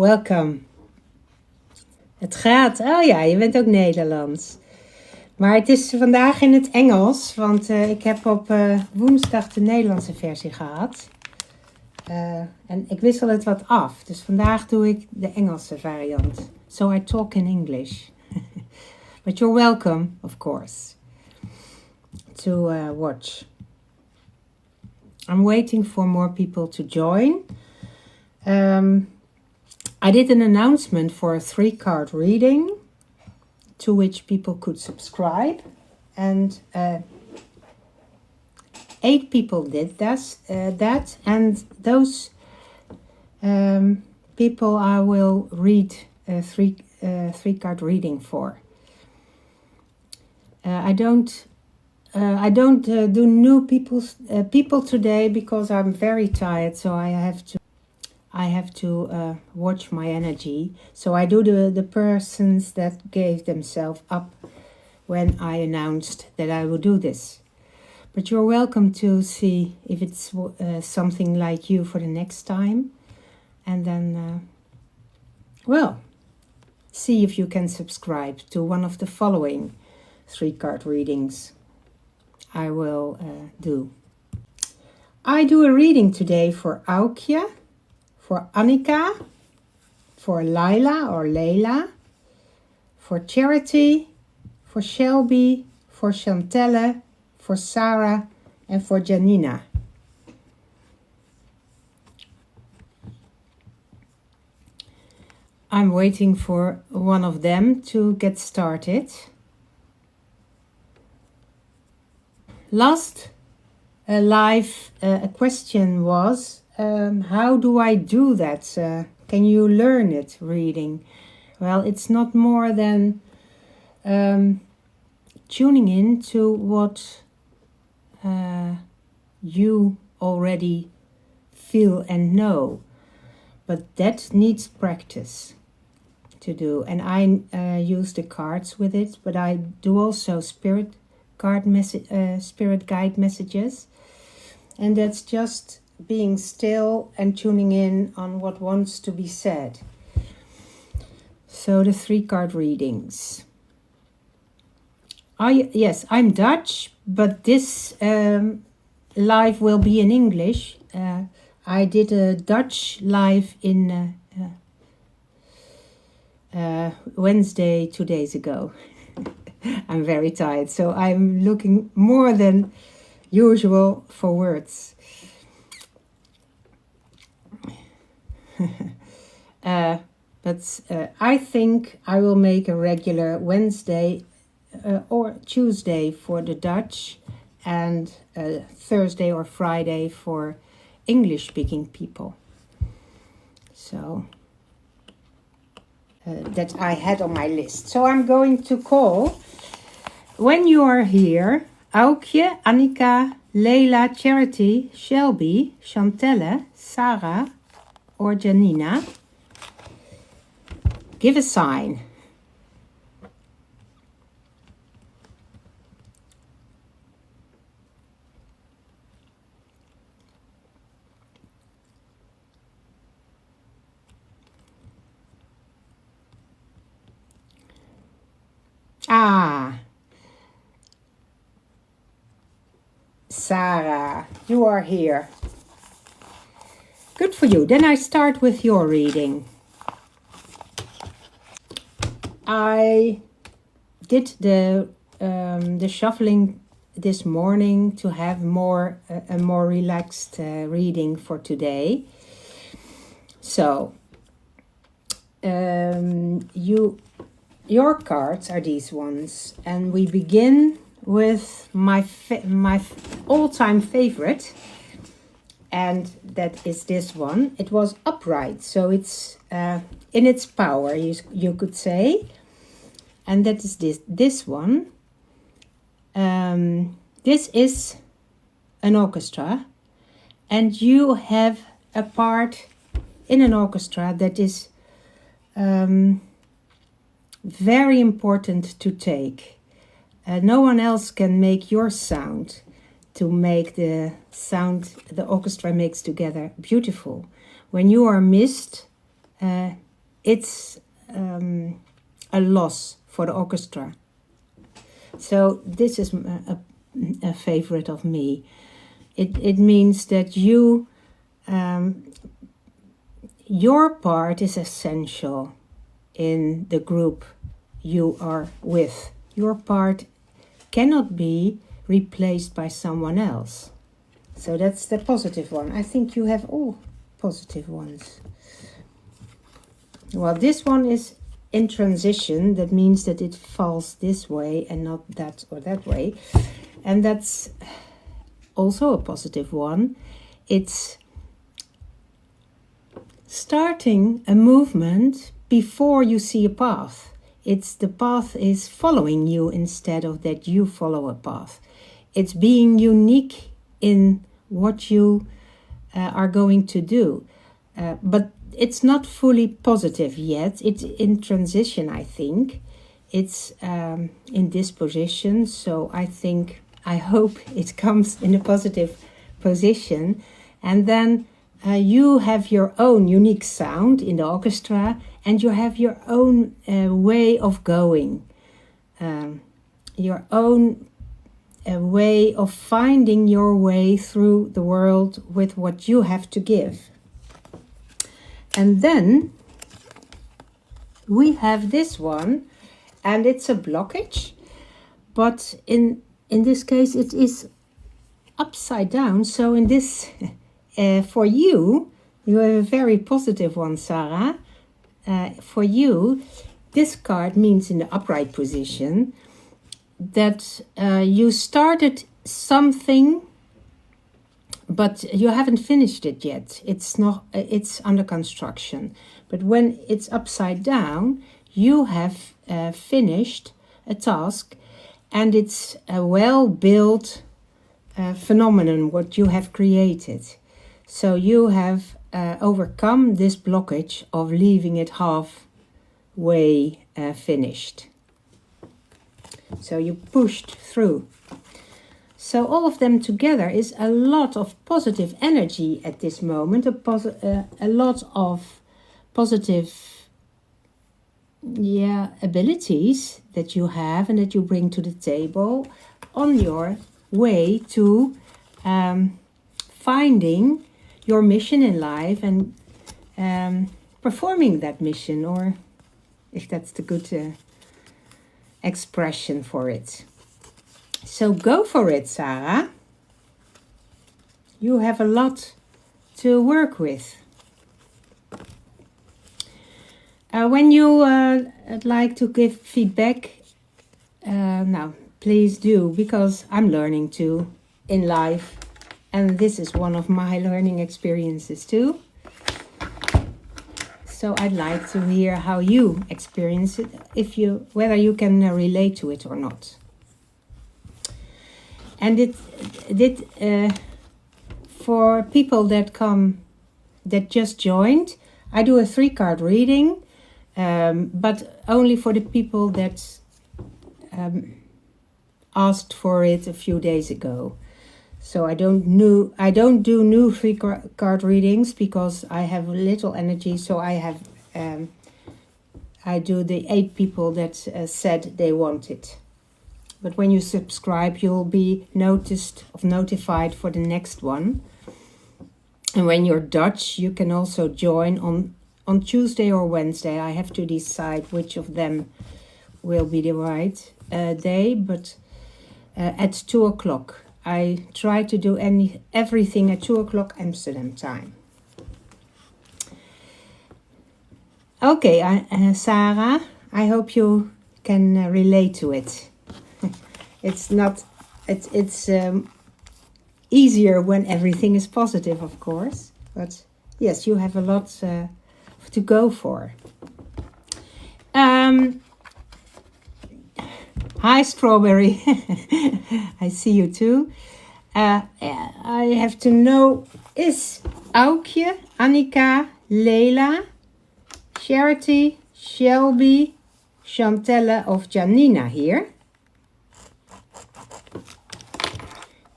Welcome. Het gaat. Oh ja, je bent ook Nederlands. Maar het is vandaag in het Engels, want ik heb op woensdag de Nederlandse versie gehad. En ik wissel het wat af. Dus vandaag doe ik de Engelse variant. So I talk in English. But you're welcome, of course, to watch. I'm waiting for more people to join. I did an announcement for a 3-card reading to which people could subscribe, and 8 people did that, and those people I will read a 3-card reading for. I don't do new people today because I'm very tired, so I have to watch my energy. So I do the persons that gave themselves up when I announced that I will do this. But you're welcome to see if it's something like you for the next time. And then, see if you can subscribe to one of the following 3-card readings I will do. I do a reading today for Aukje, for Annika, for Layla, for Charity, for Shelby, for Shantelle, for Sarah, and for Yanina. I'm waiting for one of them to get started. Last live question was, how do I do that? Can you learn it, reading? Well, it's not more than tuning in to what you already feel and know. But that needs practice to do. And I use the cards with it, but I do also spirit guide messages. And that's just being still and tuning in on what wants to be said. So the 3-card readings. Yes, I'm Dutch, but this live will be in English. I did a Dutch live in Wednesday 2 days ago. I'm very tired, so I'm looking more than usual for words. But I think I will make a regular Wednesday or Tuesday for the Dutch and Thursday or Friday for English-speaking people. So that I had on my list. So I'm going to call, when you are here, Aukje, Annika, Layla, Charity, Shelby, Shantelle, Sarah, or Yanina. Give a sign. Sarah, you are here. Good for you. Then I start with your reading. I did the shuffling this morning to have a more relaxed reading for today. So your cards are these ones, and we begin with my all-time favorite, and that is this one. It was upright, so it's in its power, you could say. And that is this one. This is an orchestra, and you have a part in an orchestra that is very important to take. No one else can make your sound, to make the sound the orchestra makes together beautiful. When you are missed, it's a loss for the orchestra. So this is a favorite of me. It means that your part is essential in the group you are with. Your part cannot be replaced by someone else. So that's the positive one. I think you have all positive ones. Well, this one is in transition. That means that it falls this way and not that or that way. And that's also a positive one. It's starting a movement before you see a path. It's the path is following you instead of that you follow a path. It's being unique in what you are going to do. But it's not fully positive yet. It's in transition, I think. It's in this position. So I hope it comes in a positive position. And then you have your own unique sound in the orchestra, and you have your own way of going, your own way of finding your way through the world with what you have to give. And then we have this one, and it's a blockage, but in this case it is upside down. So in this, for you have a very positive one, Sarah. For you, this card means in the upright position that you started something, but you haven't finished it yet. It's under construction. But when it's upside down, you have finished a task, and it's a well-built phenomenon what you have created. So you have overcome this blockage of leaving it halfway finished. So you pushed through. So all of them together is a lot of positive energy at this moment, a lot of positive abilities that you have and that you bring to the table on your way to finding your mission in life and performing that mission, or if that's the good expression for it. So go for it, Sarah. You have a lot to work with. When you like to give feedback, now please do, because I'm learning too in life, and this is one of my learning experiences too. So I'd like to hear how you experience it, whether you can relate to it or not. And for people that just joined, I do a 3-card reading, but only for the people that asked for it a few days ago. So I don't do new 3-card readings because I have little energy. So I do the 8 people that said they want it. But when you subscribe, you'll be notified for the next one. And when you're Dutch, you can also join on Tuesday or Wednesday. I have to decide which of them will be the right day, but at 2 o'clock. I try to do everything at 2 o'clock Amsterdam time. Okay, Sarah, I hope you can relate to it. It's easier when everything is positive, of course. But yes, you have a lot to go for. Hi, Strawberry. I see you too. I have to know, is Aukje, Annika, Layla, Charity, Shelby, Shantelle of Yanina here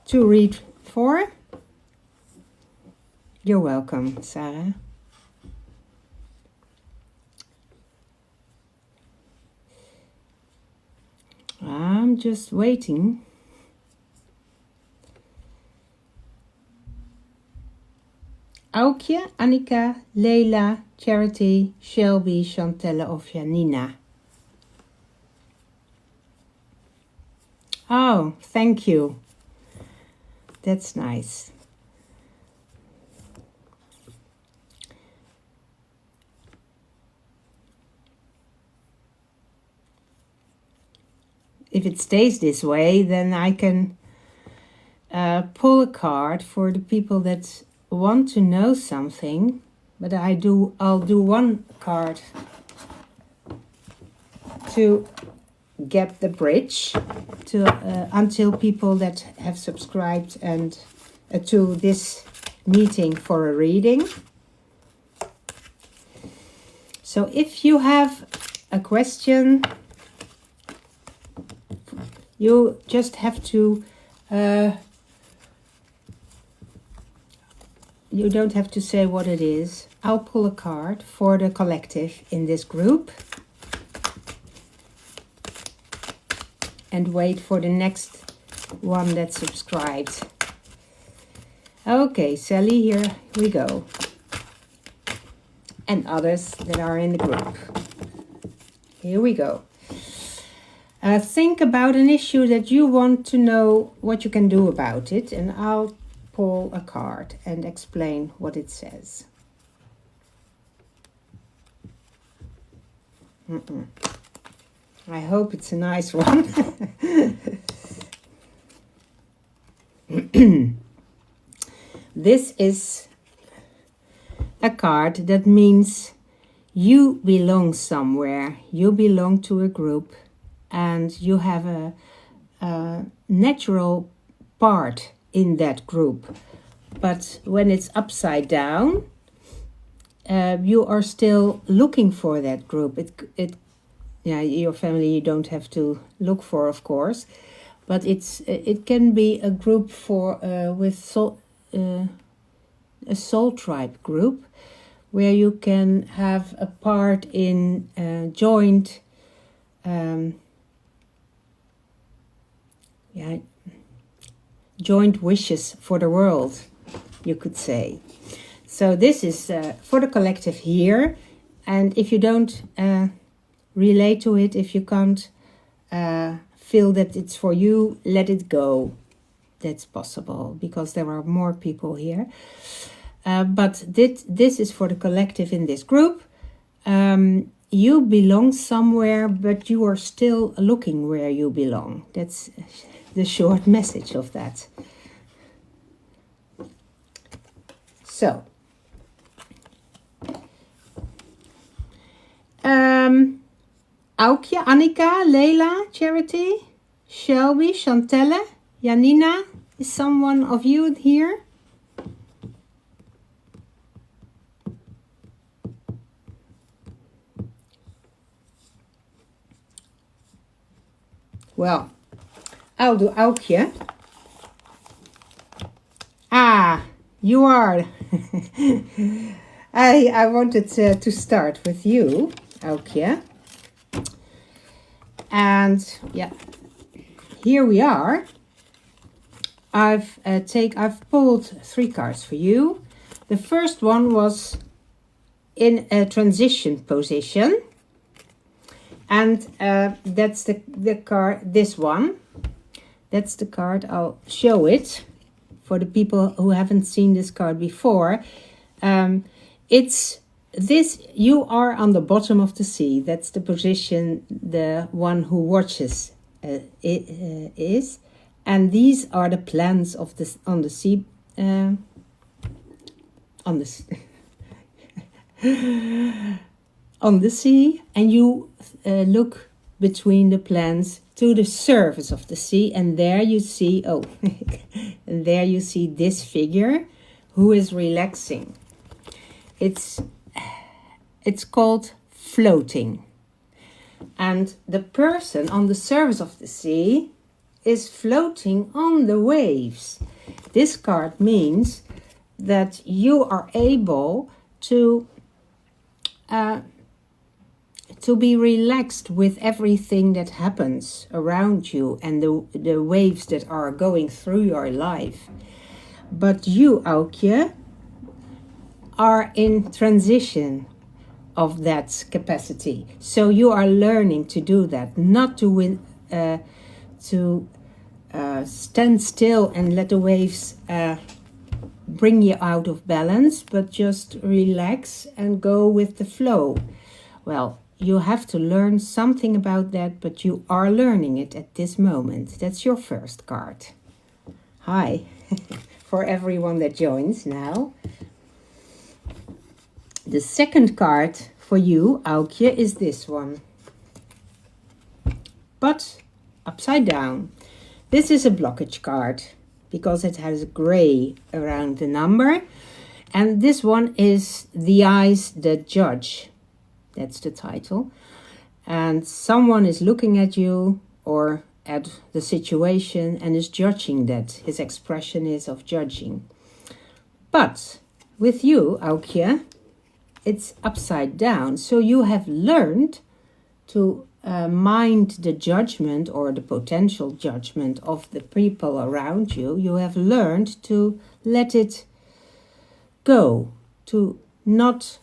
to read for? You're welcome, Sarah. I'm just waiting. Aukje, Annika, Layla, Charity, Shelby, Shantelle of Yanina. Oh, thank you. That's nice. If it stays this way, then I can pull a card for the people that want to know something. But I'll do one card to get the bridge to until people that have subscribed and to this meeting for a reading. So if you have a question, you just have to you don't have to say what it is. I'll pull a card for the collective in this group and wait for the next one that subscribed. Okay, Sally, here we go. And others that are in the group. Here we go. Think about an issue that you want to know what you can do about it, and I'll pull a card and explain what it says. I hope it's a nice one. This is a card that means you belong somewhere, you belong to a group, and you have a natural part in that group. But when it's upside down, you are still looking for that group. Yeah, your family you don't have to look for, of course, but it can be a group for a soul tribe group, where you can have a part in joint joint wishes for the world, you could say. So this is for the collective here, and if you don't relate to it, if you can't feel that it's for you, let it go. That's possible, because there are more people here. But this is for the collective in this group. You belong somewhere, but you are still looking where you belong. That's the short message of that. So, Aukje, Annika, Layla, Charity, Shelby, Shantelle, Yanina. Is someone of you here? Well, I'll do Aukje. Ah, you are. I wanted to start with you, Aukje. And yeah, here we are. I've pulled 3 cards for you. The first one was in a transition position. And that's the card, this one. That's the card. I'll show it for the people who haven't seen this card before. It's this, you are on the bottom of the sea. That's the position the one who watches is. And these are the plans of this on the sea. On the sea, and you look between the plants to the surface of the sea, and there you see and there you see this figure who is relaxing. It's called floating, and the person on the surface of the sea is floating on the waves. This card means that you are able to to be relaxed with everything that happens around you and the waves that are going through your life. But you, Aukje, are in transition of that capacity. So you are learning to do that, not to stand still and let the waves bring you out of balance, but just relax and go with the flow. Well, you have to learn something about that, but you are learning it at this moment. That's your first card. Hi, for everyone that joins now. The second card for you, Aukje, is this one. But upside down. This is a blockage card because it has gray around the number. And this one is The Eyes That Judge. That's the title. And someone is looking at you or at the situation and is judging that. His expression is of judging. But with you, Aukje, it's upside down. So you have learned to mind the judgment or the potential judgment of the people around you. You have learned to let it go, to not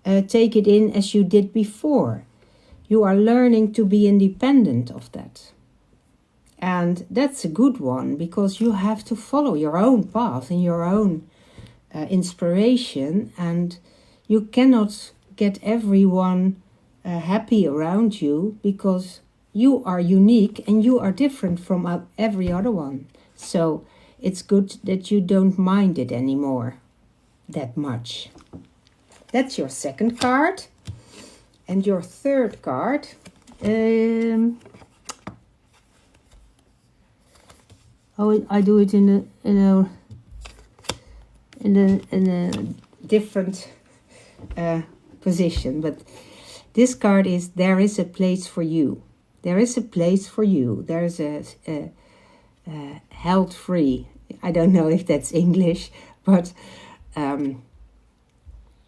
take it in as you did before. You are learning to be independent of that. And that's a good one because you have to follow your own path and your own inspiration, and you cannot get everyone happy around you because you are unique and you are different from every other one. So it's good that you don't mind it anymore that much. That's your second card. And your third card, I do it in a different position, but this card is There Is a Place for You. There is a place for you. There is a held free. I don't know if that's English, but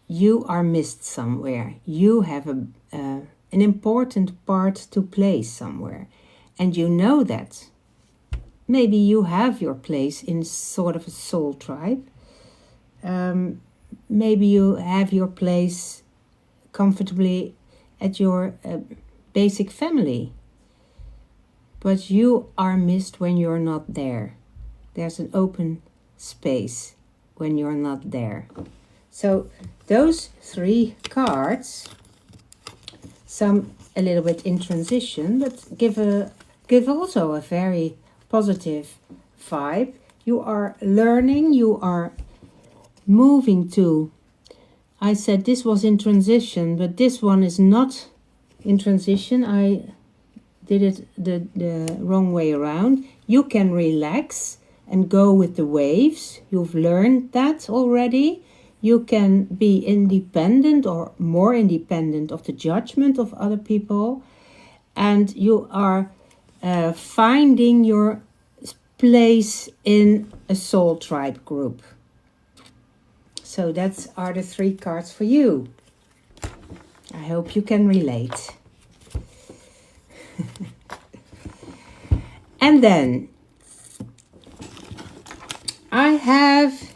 you are missed somewhere. You have an important part to play somewhere. And you know that. Maybe you have your place in sort of a soul tribe. Maybe you have your place comfortably at your basic family. But you are missed when you're not there. There's an open space when you're not there. So those three cards, some a little bit in transition, but give also a very positive vibe. You are learning, you are moving to. I said this was in transition, but this one is not in transition. I did it the wrong way around. You can relax and go with the waves. You've learned that already. You can be independent or more independent of the judgment of other people. And you are finding your place in a soul tribe group. So that's are the three cards for you. I hope you can relate. And then I have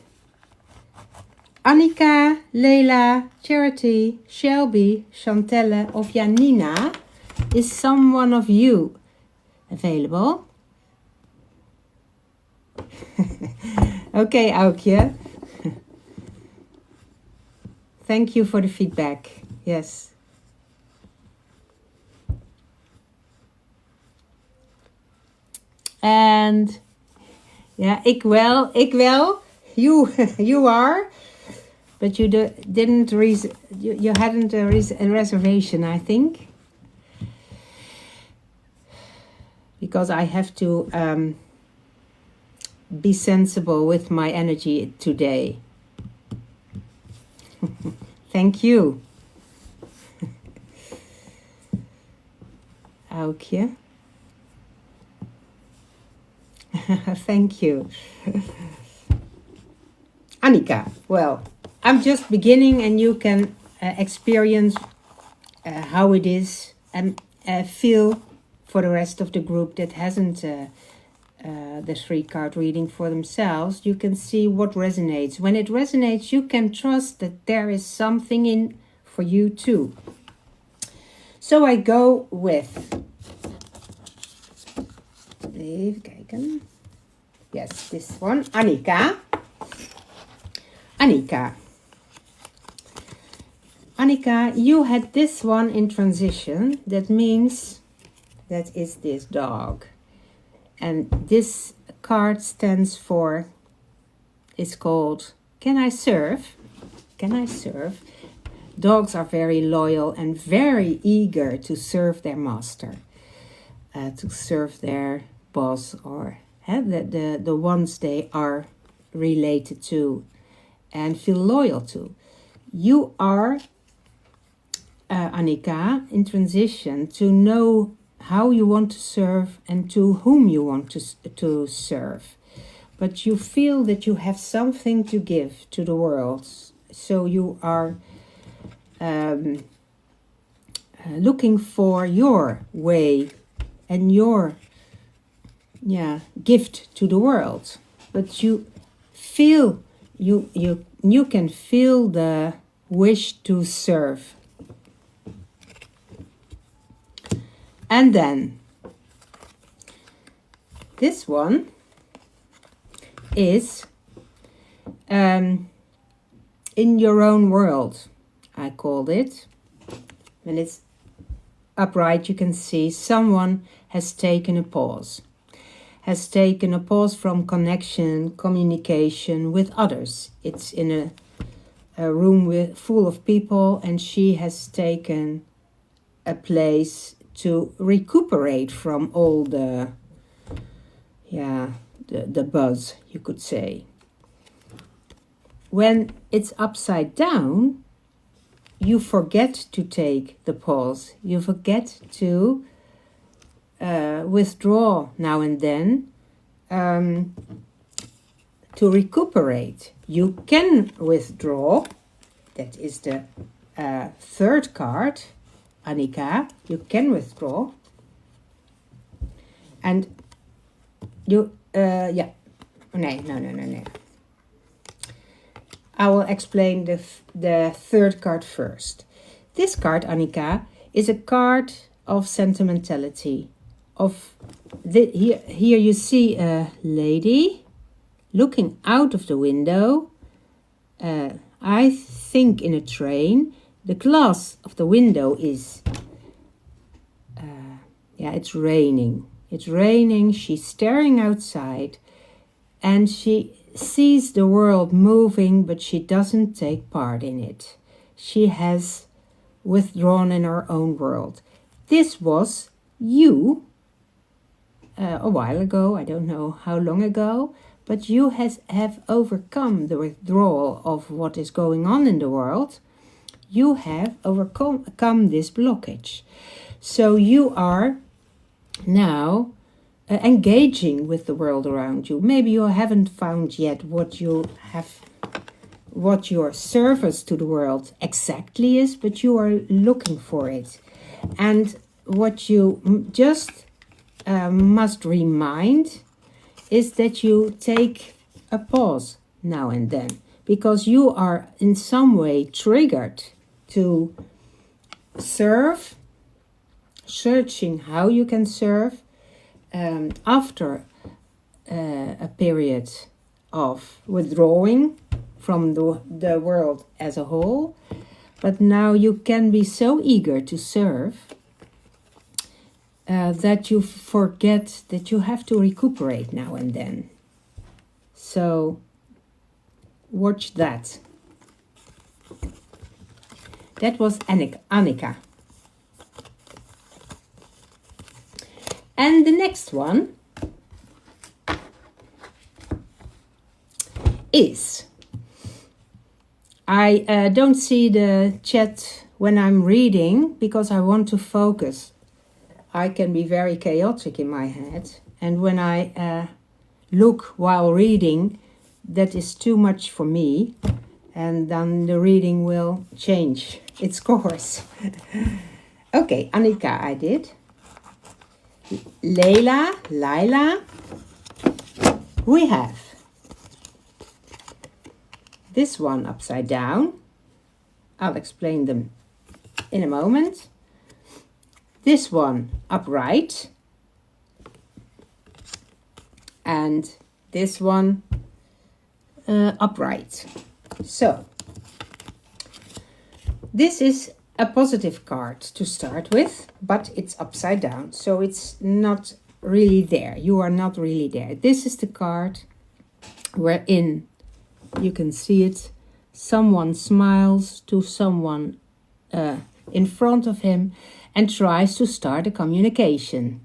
Annika, Layla, Charity, Shelby, Shantelle of Yanina. Is someone of you available? Okay, Aukje. Thank you for the feedback. Yes. And ja, ik wel. You are. But you you hadn't a reservation, I think. Because I have to be sensible with my energy today. Thank you. Aukje. Thank you. Annika, well, I'm just beginning and you can experience how it is, and feel for the rest of the group that hasn't the 3-card reading for themselves. You can see what resonates. When it resonates, you can trust that there is something in for you too. So I go with, even kijken. Yes, this one, Annika. Annika, you had this one in transition. That means that is this dog. And this card stands for, it's called, Can I Serve? Can I serve? Dogs are very loyal and very eager to serve their master, to serve their boss, or the ones they are related to and feel loyal to. You are, Annika, in transition to know how you want to serve and to whom you want to serve. But you feel that you have something to give to the world. So you are looking for your way and your gift to the world. But you feel, you can feel the wish to serve. And then this one is in your own world, I called it. When it's upright, you can see someone has taken a pause. Has taken a pause from connection, communication with others. It's in a room full of people, and she has taken a place to recuperate from all the buzz, you could say. When it's upside down, you forget to take the pause. You forget to withdraw now and then to recuperate. You can withdraw. That is the 3rd card, Annika. You can withdraw. And you, no. I will explain the 3rd card first. This card, Annika, is a card of sentimentality. Here you see a lady looking out of the window. I think in a train. The glass of the window is, it's raining. It's raining. She's staring outside, and she sees the world moving, but she doesn't take part in it. She has withdrawn in her own world. This was you a while ago. I don't know how long ago, but you have overcome the withdrawal of what is going on in the world. You have overcome this blockage. So you are now engaging with the world around you. Maybe you haven't found yet what your service to the world exactly is, but you are looking for it. And what you just must remind is that you take a pause now and then, because you are in some way triggered to serve, searching how you can serve after a period of withdrawing from the world as a whole. But now you can be so eager to serve that you forget that you have to recuperate now and then. So watch that. That was Annika. And the next one is, I don't see the chat when I'm reading because I want to focus. I can be very chaotic in my head, and when I look while reading, that is too much for me, and then the reading will change its course. Okay, Annika, I did. Layla. We have this one upside down. I'll explain them in a moment. This one upright. And this one upright. So, this is a positive card to start with, but it's upside down. So it's not really there. You are not really there. This is the card wherein you can see it. Someone smiles to someone in front of him and tries to start a communication.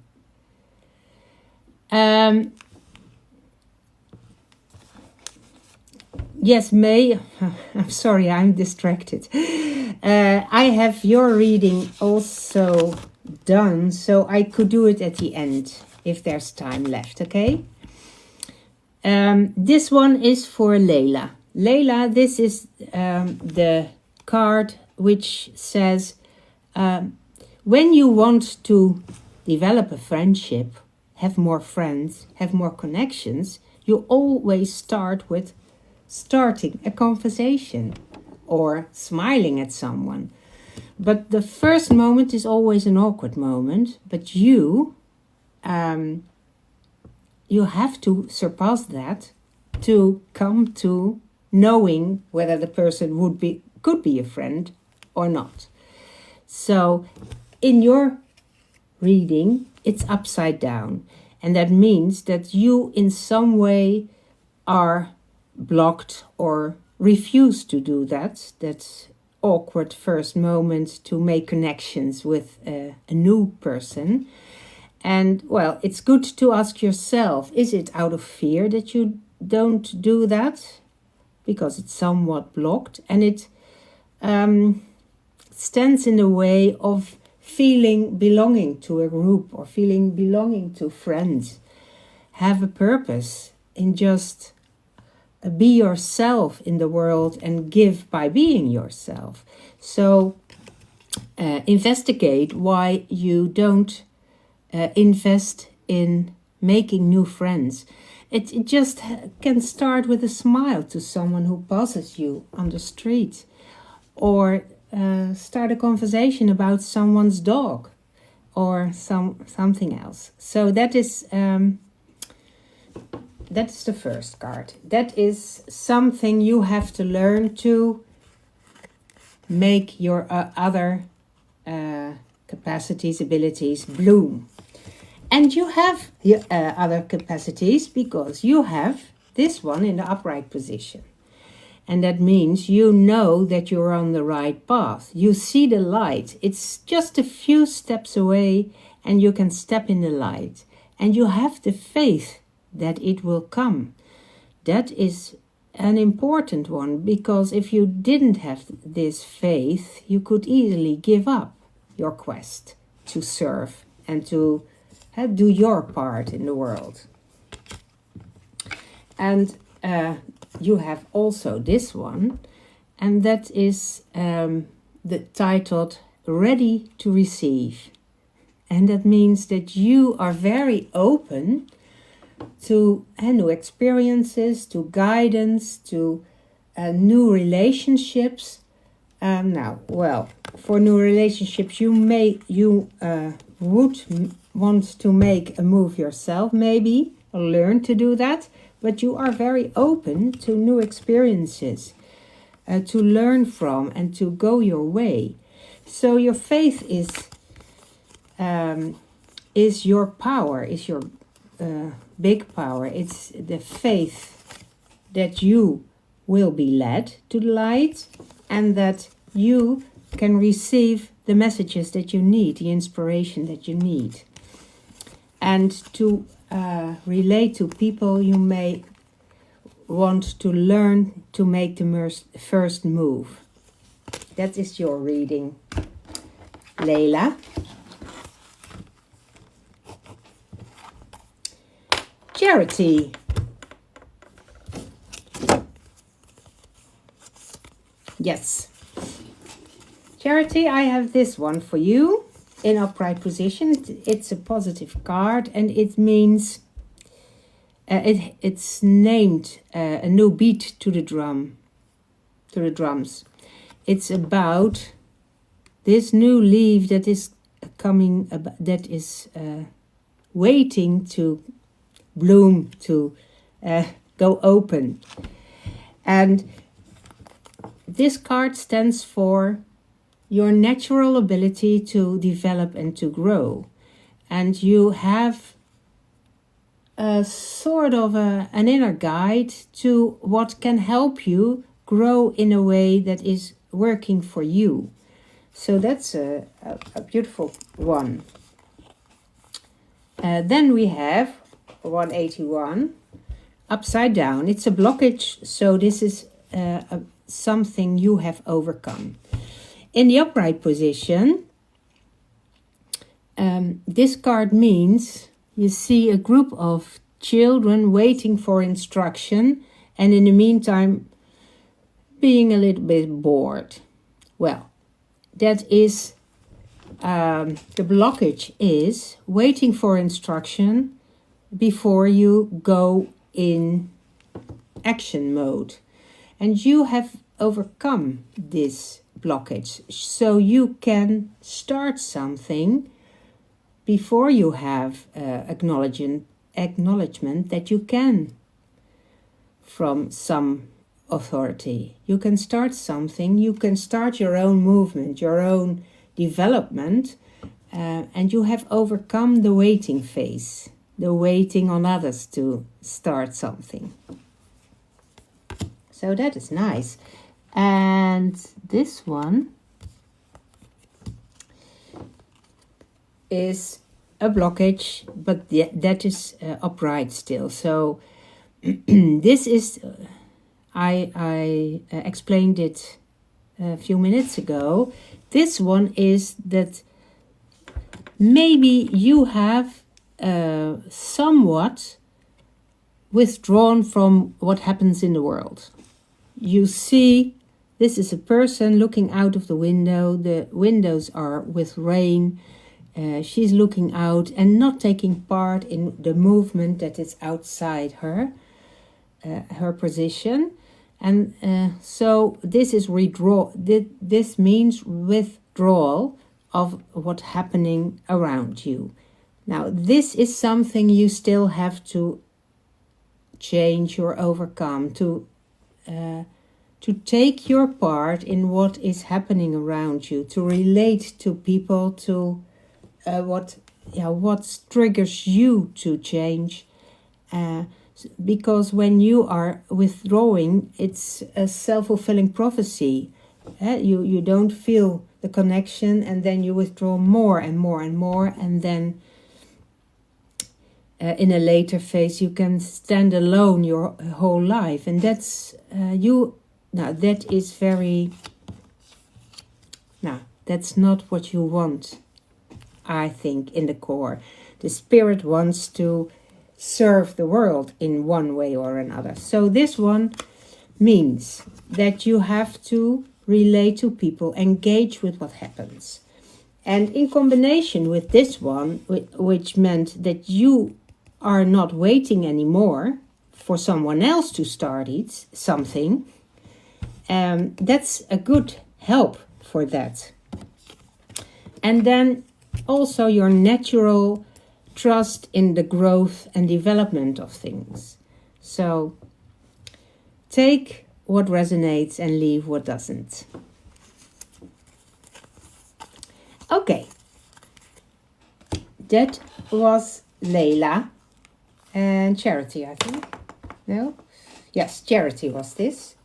Yes, May, I'm sorry, I'm distracted. I have your reading also done, so I could do it at the end if there's time left, okay? This one is for Layla. Layla, this is the card which says, when you want to develop a friendship, have more friends, have more connections, you always start with starting a conversation or smiling at someone. But the first moment is always an awkward moment, but you have to surpass that to come to knowing whether the person could be a friend or not. So in your reading, it's upside down, and that means that you in some way are blocked or refuse to do that awkward first moment to make connections with a new person. And well, it's good to ask yourself, is it out of fear that you don't do that? Because it's somewhat blocked, and it stands in the way of feeling belonging to a group or feeling belonging to friends. Have a purpose in just be yourself in the world and give by being yourself. So investigate why you don't invest in making new friends. It just can start with a smile to someone who passes you on the street, or start a conversation about someone's dog or something else. So that is the first card. That is something you have to learn to make your other capacities, abilities bloom. And you have other capacities because you have this one in the upright position. And that means you know that you're on the right path. You see the light. It's just a few steps away and you can step in the light. And you have the faith that it will come. That is an important one, because if you didn't have this faith, you could easily give up your quest to serve and to do your part in the world. And you have also this one, and that is the titled Ready to Receive. And that means that you are very open to new experiences, to guidance, to new relationships. For new relationships, you would want to make a move yourself, maybe, or learn to do that. But you are very open to new experiences, to learn from and to go your way. So your faith is your power, is your big power. It's the faith that you will be led to the light and that you can receive the messages that you need, the inspiration that you need. And to relate to people, you may want to learn to make the first move. That is your reading, Layla. Charity. Yes. Charity, I have this one for you. in upright position. It's a positive card, and it means it's named a new beat to the drums. It's about this new leaf that is coming, that is waiting to bloom, to go open. And this card stands for your natural ability to develop and to grow. And you have a sort of an inner guide to what can help you grow in a way that is working for you. So that's a beautiful one. Then we have 181, upside down. It's a blockage, so this is something you have overcome. In the upright position, this card means you see a group of children waiting for instruction and in the meantime being a little bit bored. Well, that is, the blockage is waiting for instruction before you go in action mode. And you have overcome this blockage, so you can start something before you have acknowledgement that you can from some authority. You can start something, you can start your own movement, your own development, and you have overcome the waiting phase, the waiting on others to start something. So that is nice. And this one is a blockage, but that is upright still. So this is, I explained it a few minutes ago. This one is that maybe you have somewhat withdrawn from what happens in the world. You see, this is a person looking out of the window. The windows are with rain. She's looking out and not taking part in the movement that is outside her position. And so this is this means withdrawal of what's happening around you. Now, this is something you still have to change or overcome, to take your part in what is happening around you, to relate to people, to what triggers you to change. Because when you are withdrawing, it's a self-fulfilling prophecy. You don't feel the connection, and then you withdraw more and more and more, and then in a later phase you can stand alone your whole life, and that's that is very. That's not what you want. I think in the core, the spirit wants to serve the world in one way or another. So this one means that you have to relate to people, engage with what happens. And in combination with this one, which meant that you are not waiting anymore for someone else to start something, that's a good help for that. And then also your natural trust in the growth and development of things. So take what resonates and leave what doesn't. Okay, that was Layla and Charity, I think. No? Yes, Charity was this.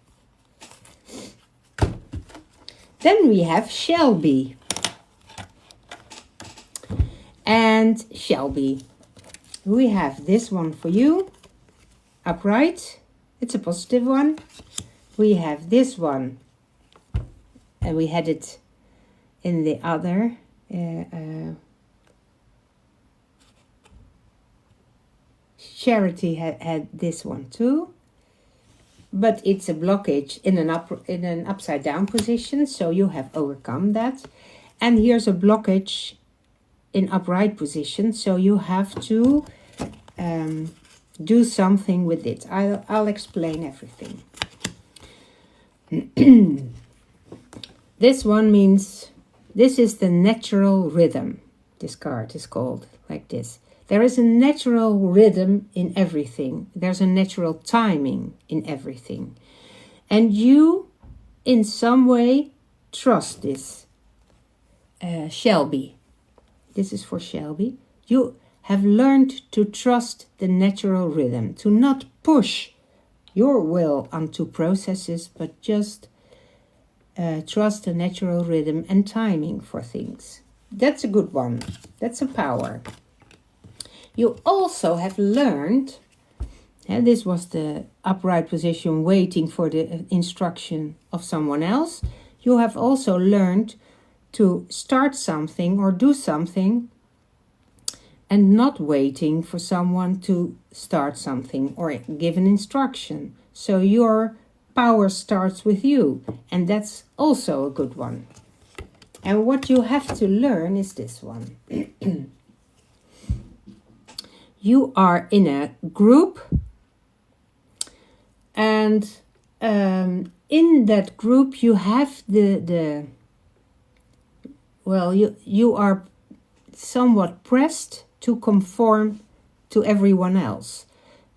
Then we have Shelby. And Shelby, we have this one for you, upright. It's a positive one. We have this one, and we had it in the other. Charity had this one too, but it's a blockage in an upside down position, so you have overcome that. And here's a blockage in upright position, so you have to do something with it. I'll explain everything. This one means, this is the natural rhythm. This card is called like this. There is a natural rhythm in everything. There's a natural timing in everything. And you, in some way, trust this. Shelby. This is for Shelby. You have learned to trust the natural rhythm, to not push your will onto processes, but just trust the natural rhythm and timing for things. That's a good one. That's a power. You also have learned, and this was the upright position waiting for the instruction of someone else. You have also learned to start something or do something and not waiting for someone to start something or give an instruction. So your power starts with you, and that's also a good one. And what you have to learn is this one. You are in a group, and in that group you have you are somewhat pressed to conform to everyone else.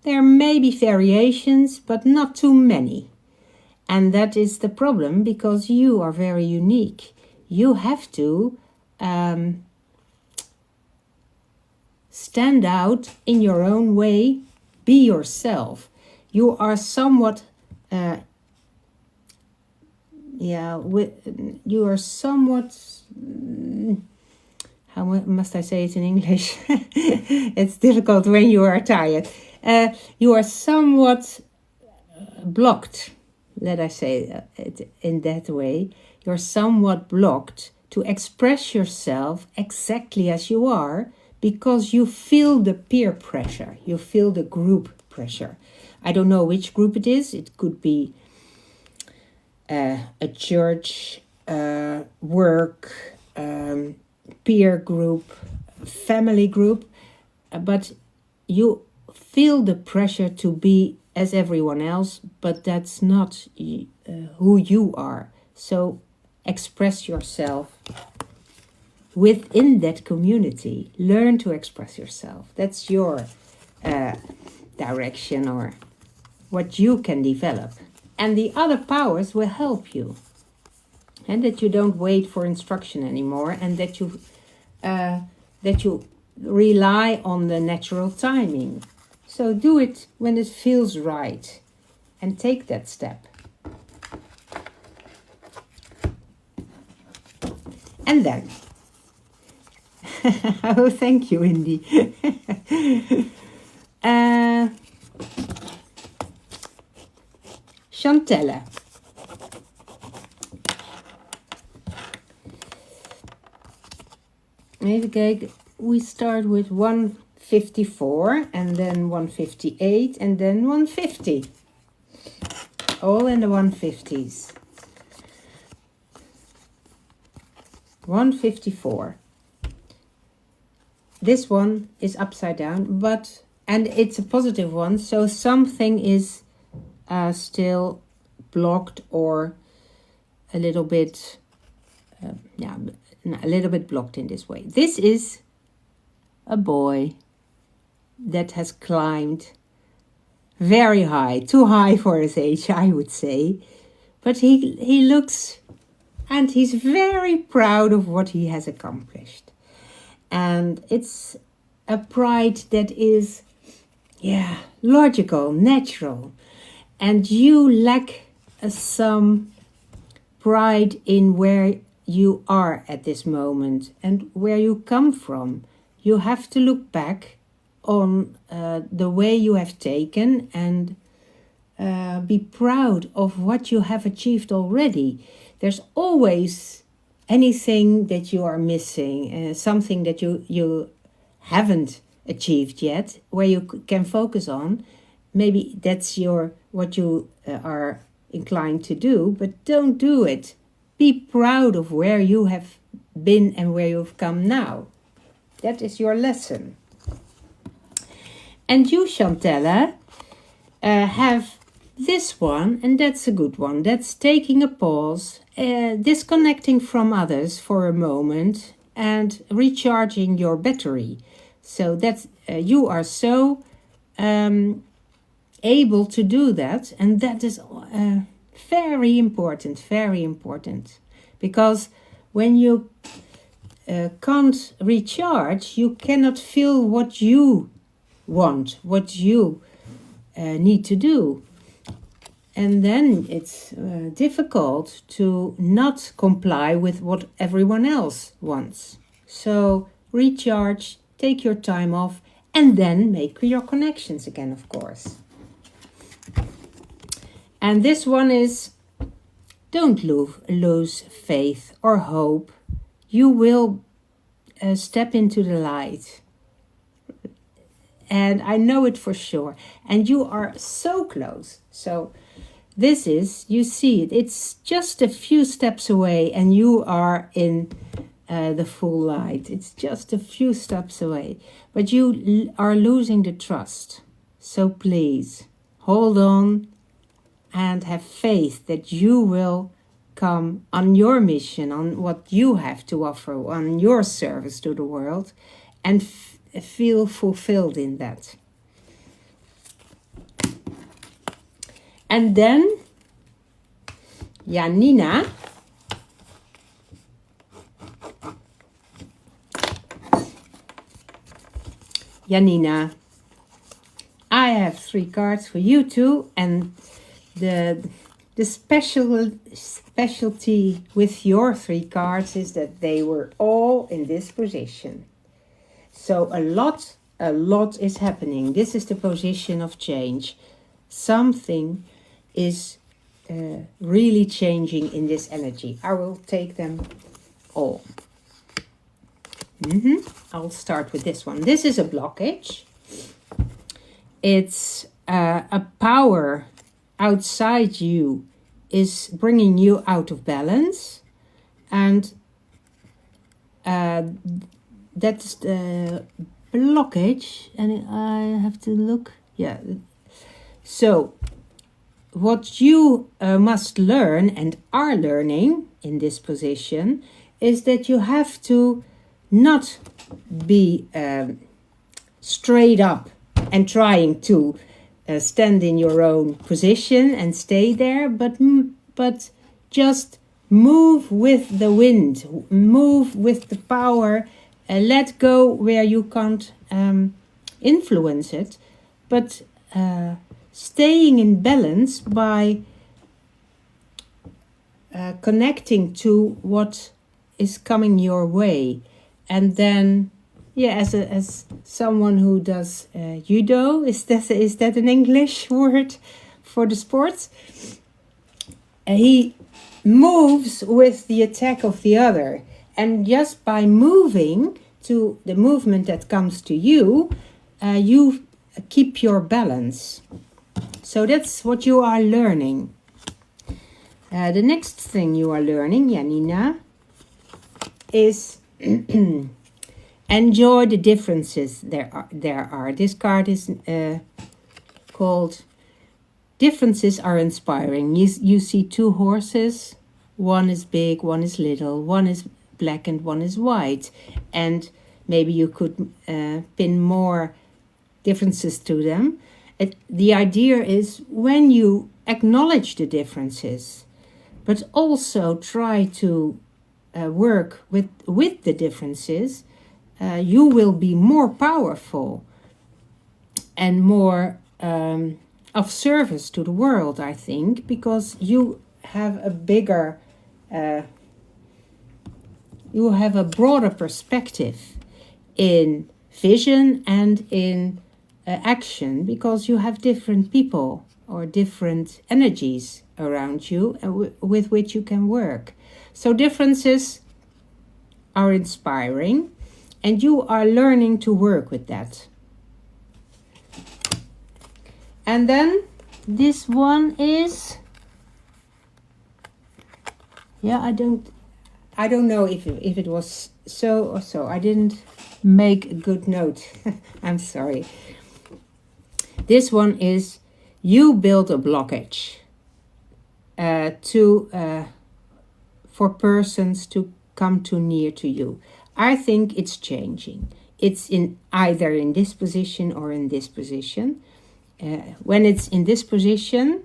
There may be variations, but not too many. And that is the problem, because you are very unique. You have to stand out in your own way, be yourself. You are somewhat, how must I say it in English? It's difficult when you are tired. You are somewhat blocked, let I say it in that way. You're somewhat blocked to express yourself exactly as you are, because you feel the peer pressure, you feel the group pressure. I don't know which group it is. It could be a church, work, peer group, family group, but you feel the pressure to be as everyone else, but that's not who you are. So express yourself within that community. Learn to express yourself. That's your direction, or what you can develop. And the other powers will help you. And that you don't wait for instruction anymore, and that you rely on the natural timing. So do it when it feels right, and take that step. And then, oh, thank you, Indy. Shantelle. Even kijken, we start with 154 and then 158 and then 150. All in the 150s. 154. This one is upside down, and it's a positive one, so something is still blocked, or a little bit blocked in this way. This is a boy that has climbed very high, too high for his age, I would say, but he looks, and he's very proud of what he has accomplished. And it's a pride that is, logical, natural. And you lack some pride in where you are at this moment and where you come from. You have to look back on the way you have taken and be proud of what you have achieved already. There's always anything that you are missing, something that you haven't achieved yet, where you can focus on. Maybe that's what you are inclined to do, but don't do it. Be proud of where you have been and where you've come now. That is your lesson. And you, Shantelle, have this one, and that's a good one. That's taking a pause, disconnecting from others for a moment, and recharging your battery. So that you are so able to do that, and that is very important, because when you can't recharge, you cannot feel what you want, what you need to do. And then it's difficult to not comply with what everyone else wants. So recharge, take your time off, and then make your connections again, of course. And this one is, don't lose faith or hope. You will step into the light. And I know it for sure. And you are so close. So this is, you see it, it's just a few steps away and you are in the full light. It's just a few steps away. But you are losing the trust. So please, hold on and have faith that you will come on your mission, on what you have to offer, on your service to the world, and feel fulfilled in that. And then Yanina, I have 3 cards for you too, and the specialty with your 3 cards is that they were all in this position. So a lot is happening. This is the position of change. Something is really changing in this energy. I will take them all. I'll start with this one. This is a blockage. It's a power outside you is bringing you out of balance, and that's the blockage. And I have to look. Yeah. So what you must learn and are learning in this position is that you have to not be straight up and trying to stand in your own position and stay there, but just move with the wind, move with the power, let go where you can't influence it, but staying in balance by connecting to what is coming your way. And then, yeah, as someone who does judo, is that an English word for the sport? He moves with the attack of the other, and just by moving to the movement that comes to you, you keep your balance. So that's what you are learning. The next thing you are learning, Yanina, is enjoy the differences there are. This card is called Differences Are Inspiring. You see 2 horses. One is big, one is little, one is black and one is white. And maybe you could pin more differences to them. The idea is when you acknowledge the differences, but also try to work with the differences, you will be more powerful and more of service to the world, I think, because you have a bigger, you have a broader perspective in vision and in action, because you have different people or different energies around you with which you can work. So differences are inspiring, and you are learning to work with that. And then this one is, yeah, I don't know if it was so or so. I didn't make a good note. I'm sorry. This one is, you build a blockage for persons to come too near to you. I think it's changing. It's either in this position or in this position. When it's in this position,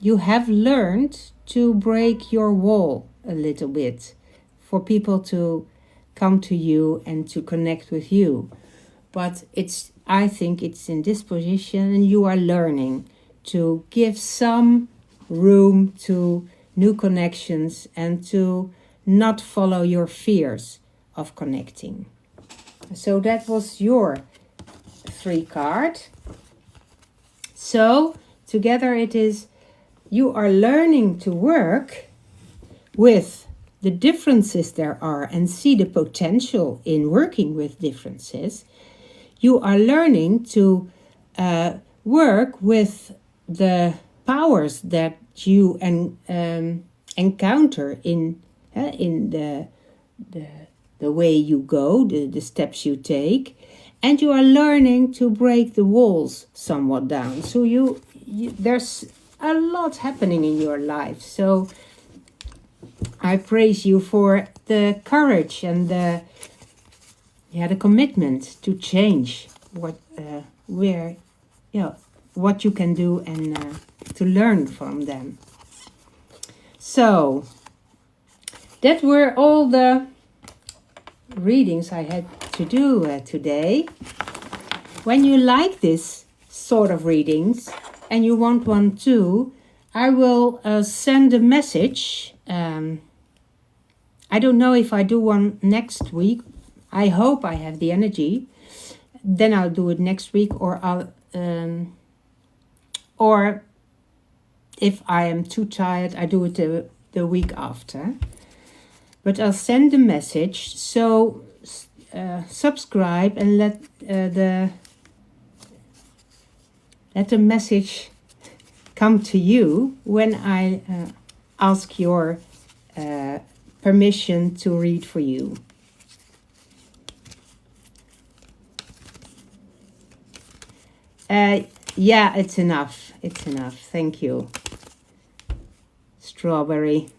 you have learned to break your wall a little bit for people to come to you and to connect with you. But I think it's in this position, and you are learning to give some room to new connections and to not follow your fears of connecting. So that was your 3 card. So together it is, you are learning to work with the differences there are and see the potential in working with differences. You are learning to work with the powers that you encounter in the way you go, the steps you take, and you are learning to break the walls somewhat down. So there's a lot happening in your life. So I praise you for the courage and the commitment to change what you can do and to learn from them. So that were all the readings I had to do today. When you like this sort of readings and you want one too, I will send a message. I don't know if I do one next week. I hope I have the energy. Then I'll do it next week, or if I am too tired, I do it the week after. But I'll send a message. So subscribe and let the message come to you when I ask your permission to read for you. Yeah, it's enough. It's enough. Thank you. Strawberry.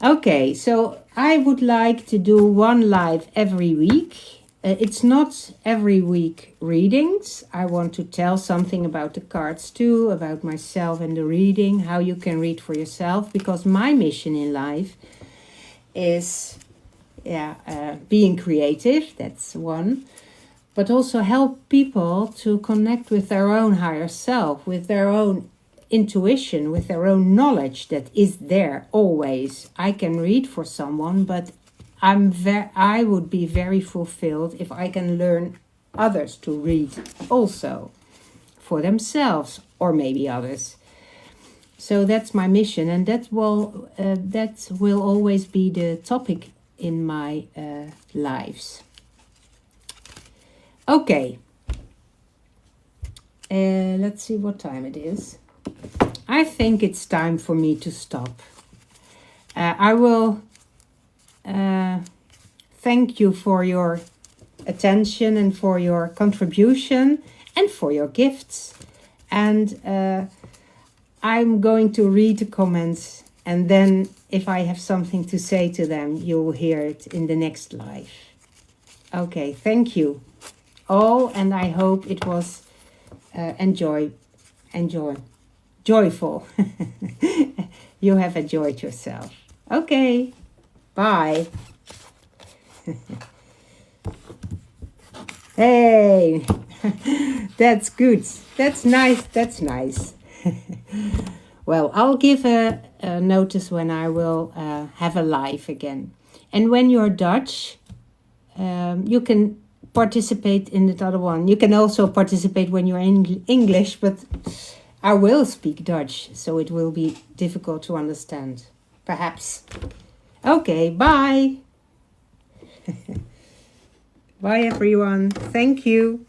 Okay, so I would like to do one live every week. It's not every week readings. I want to tell something about the cards too, about myself and the reading, how you can read for yourself, because my mission in life is being creative. That's one. But also help people to connect with their own higher self, with their own intuition, with their own knowledge that is there always. I can read for someone, but I would be very fulfilled if I can learn others to read also for themselves, or maybe others. So that's my mission, and that will always be the topic in my lives. Okay, let's see what time it is. I think it's time for me to stop. I will thank you for your attention and for your contribution and for your gifts. And I'm going to read the comments, and then if I have something to say to them, you'll hear it in the next live. Okay, thank you all, and I hope it was joyful. You have enjoyed yourself. Okay, bye. Hey, that's good. That's nice. That's nice. Well, I'll give a notice when I will have a live again. And when you're Dutch, you can participate in the other one. You can also participate when you're in English, but I will speak Dutch, so it will be difficult to understand, perhaps. Okay, bye. Bye everyone. Thank you.